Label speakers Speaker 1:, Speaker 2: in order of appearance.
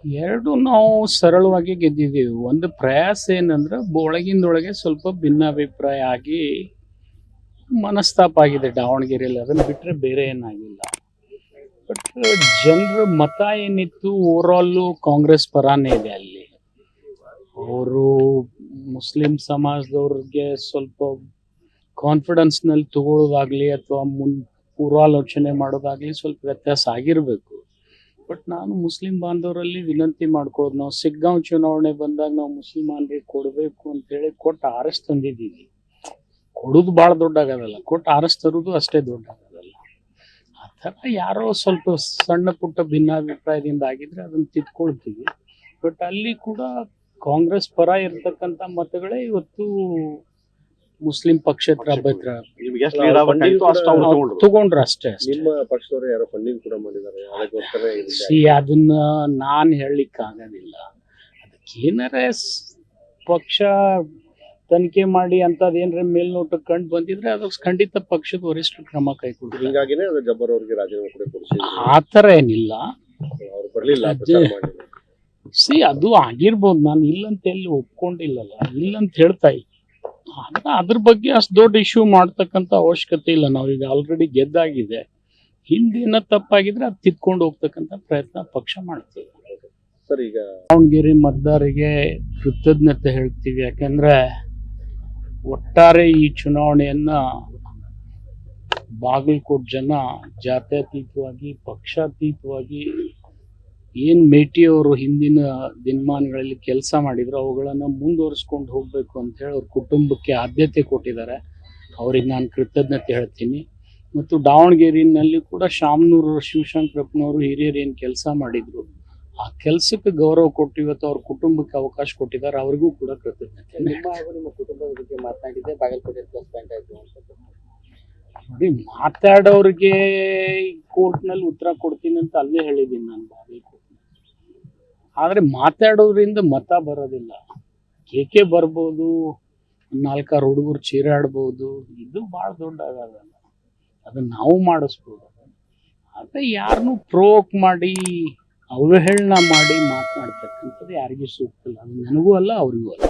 Speaker 1: ಎರಡು ನಾವು ಸರಳವಾಗಿ ಗೆದ್ದಿದ್ದೀವಿ. ಒಂದು ಪ್ರಯಾಸ ಏನಂದ್ರೆ ಒಳಗಿಂದೊಳಗೆ ಸ್ವಲ್ಪ ಭಿನ್ನಾಭಿಪ್ರಾಯ ಆಗಿ ಮನಸ್ತಾಪ ಆಗಿದೆ ದಾವಣಗೆರೆಯಲ್ಲಿ. ಅದನ್ನ ಬಿಟ್ರೆ ಬೇರೆ ಏನಾಗಿಲ್ಲ. ಬಟ್ ಜನರ ಮತ ಏನಿತ್ತು ಓವರಾಲು ಕಾಂಗ್ರೆಸ್ ಪರಾನೇ ಇದೆ ಅಲ್ಲಿ. ಅವರು ಮುಸ್ಲಿಂ ಸಮಾಜದವ್ರಿಗೆ ಸ್ವಲ್ಪ ಕಾನ್ಫಿಡೆನ್ಸ್ನಲ್ಲಿ ತಗೊಳ್ಳೋದಾಗ್ಲಿ ಅಥವಾ ಪೂರ್ವಾಲೋಚನೆ ಮಾಡೋದಾಗ್ಲಿ ಸ್ವಲ್ಪ ವ್ಯತ್ಯಾಸ ಆಗಿರಬೇಕು. ಬಟ್ ನಾನು ಮುಸ್ಲಿಂ ಬಾಂಧವರಲ್ಲಿ ವಿನಂತಿ ಮಾಡ್ಕೊಳ್ಳೋದು, ನಾವು ಸಿಗ್ಗಾಂವ್ ಚುನಾವಣೆ ಬಂದಾಗ ನಾವು ಮುಸಲ್ಮಾನರಿಗೆ ಕೊಡಬೇಕು ಅಂತೇಳಿ ಕೊಟ್ಟು ಆರಿಸ್ ತಂದಿದ್ದೀವಿ. ಕೊಡೋದು ಭಾಳ ದೊಡ್ಡ ಆಗೋದಲ್ಲ, ಕೊಟ್ಟು ಆರಿಸ್ ತರೋದು ಅಷ್ಟೇ ದೊಡ್ಡ ಆಗೋದಲ್ಲ. ಆ ಥರ ಯಾರೋ ಸ್ವಲ್ಪ ಸಣ್ಣ ಪುಟ್ಟ ಭಿನ್ನಾಭಿಪ್ರಾಯದಿಂದ ಆಗಿದ್ರೆ ಅದನ್ನು ತಿದ್ಕೊಳ್ತೀವಿ. ಬಟ್ ಅಲ್ಲಿ ಕೂಡ ಕಾಂಗ್ರೆಸ್ ಪರ ಇರ್ತಕ್ಕಂಥ ಮತಗಳೇ ಇವತ್ತು ಮುಸ್ಲಿಂ ಪಕ್ಷೇತರ ಅಭ್ಯರ್ಥಿ ತಗೊಂಡ್ರು ಅಷ್ಟೇ.
Speaker 2: ನಿಮ್ಮ ಪಕ್ಷದವರು ಯಾರೋ ಫಂಡಿಂಗ್ ಕೂಡ ಮಾಡಿದ್ದಾರೆ,
Speaker 1: ಅದನ್ನ ನಾನು ಹೇಳಲಿಕ್ಕೆ ಆಗೋದಿಲ್ಲ. ಅದಕ್ಕೇನಾರ ಪಕ್ಷ ತನಿಖೆ ಮಾಡಿ ಅಂತದೇನ್ರ ಮೇಲ್ನೋಟಕ್ಕೆ ಕಂಡು ಬಂದಿದ್ರೆ ಅದಕ್ಕೆ ಖಂಡಿತ ಪಕ್ಷದ ವರಿಷ್ಠರು ಕ್ರಮ ಕೈಗೊಳ್ತಾರೆ.
Speaker 2: ಹೀಗಾಗಿನೇ ಅದು ಜಬ್ಬರ್ ಅವ್ರಿಗೆ ರಾಜೀನಾಮೆ ಕೂಡ ಕೊಡಿಸಿದ್ರು.
Speaker 1: ಆ ಥರ ಏನಿಲ್ಲ,
Speaker 2: ಅವ್ರು ಬರಲಿಲ್ಲ.
Speaker 1: ಅದು ಆಗಿರ್ಬೋದು, ನಾನು ಇಲ್ಲಂತ ಎಲ್ಲಿ ಒಪ್ಕೊಂಡಿಲ್ಲಲ್ಲ, ಇಲ್ಲಂತ ಹೇಳ್ತಾ ಇಲ್ಲ. ಆದ್ರೆ ಅದ್ರ ಬಗ್ಗೆ ಅಷ್ಟು ದೊಡ್ಡ ಇಶ್ಯೂ ಮಾಡ್ತಕ್ಕಂಥ ಅವಶ್ಯಕತೆ ಇಲ್ಲ. ನಾವೀಗ ಆಲ್ರೆಡಿ ಗೆದ್ದಾಗಿದೆ. ಹಿಂದಿನ ತಪ್ಪಾಗಿದ್ರೆ ಅದು ತಿದ್ಕೊಂಡು ಹೋಗ್ತಕ್ಕಂಥ ಪ್ರಯತ್ನ ಪಕ್ಷ ಮಾಡ್ತೀವಿ.
Speaker 2: ಸರ್, ಈಗ
Speaker 1: ದಾವಣಗೆರೆ ಮತದಾರರಿಗೆ ಕೃತಜ್ಞತೆ ಹೇಳ್ತೀವಿ. ಯಾಕಂದ್ರೆ ಒಟ್ಟಾರೆ ಈ ಚುನಾವಣೆಯನ್ನ ಬಾಗಲಕೋಟೆ ಜನ ಜಾತ್ಯತೀತವಾಗಿ ಪಕ್ಷಾತೀತವಾಗಿ ಏನ್ ಮೇಟಿಯವರು ಹಿಂದಿನ ದಿನಮಾನಗಳಲ್ಲಿ ಕೆಲಸ ಮಾಡಿದ್ರು ಅವುಗಳನ್ನ ಮುಂದುವರಿಸ್ಕೊಂಡು ಹೋಗ್ಬೇಕು ಅಂತ ಹೇಳಿ ಅವ್ರ ಕುಟುಂಬಕ್ಕೆ ಆದ್ಯತೆ ಕೊಟ್ಟಿದ್ದಾರೆ. ಅವ್ರಿಗೆ ನಾನು ಕೃತಜ್ಞತೆ ಹೇಳ್ತೀನಿ. ಮತ್ತು ದಾವಣಗೆರೆಯಲ್ಲಿ ಕೂಡ ಶಾಮನೂರು ಶಿವಶಂಕರಪ್ಪನವರು ಹಿರಿಯರು ಏನು ಕೆಲಸ ಮಾಡಿದ್ರು ಆ ಕೆಲಸಕ್ಕೆ ಗೌರವ ಕೊಟ್ಟು ಇವತ್ತು ಅವ್ರ ಕುಟುಂಬಕ್ಕೆ ಅವಕಾಶ ಕೊಟ್ಟಿದ್ದಾರೆ. ಅವ್ರಿಗೂ ಕೂಡ ಕೃತಜ್ಞತೆ.
Speaker 3: ನಿಮ್ಮ ಕುಟುಂಬದ ಬಗ್ಗೆ ಮಾತನಾಡಿದ್ದೆ, ಬಾಗಲಕೋಟೆ ಪ್ಲಸ್ ಪಾಯಿಂಟ್ ಆಯ್ತು ಅಂತ
Speaker 1: ನೋಡಿ. ಮಾತಾಡೋರಿಗೆ ಕೋರ್ಟ್ನಲ್ಲಿ ಉತ್ತರ ಕೊಡ್ತೀನಿ ಅಂತ ಅಲ್ಲೇ ಹೇಳಿದ್ದೀನಿ ನಾನು ಬಾಗಲಕೋಟೆ. ಆದ್ರೆ ಮಾತಾಡೋದ್ರಿಂದ ಮತ ಬರೋದಿಲ್ಲ. ಕೇಕೆ ಬರ್ಬೋದು, 4 ಹುಡುಗರು ಚೀರಾಡ್ಬೋದು, ಇದು ಭಾಳ ದೊಡ್ಡ ಆಗೋದಲ್ಲ. ಅದನ್ನ ನಾವು ಮಾಡಿಸ್ಬೋದು. ಆದ್ರೆ ಯಾರನ್ನೂ ಪ್ರೋವೋಕ್ ಮಾಡಿ ಅವಹೇಳನ ಮಾಡಿ ಮಾತನಾಡ್ತಕ್ಕಂಥದ್ದು ಯಾರಿಗೂ ಸೂಕ್ತ ಇಲ್ಲ. ಅದು ನನಗೂ ಅಲ್ಲ, ಅವ್ರಿಗೂ ಅಲ್ಲ.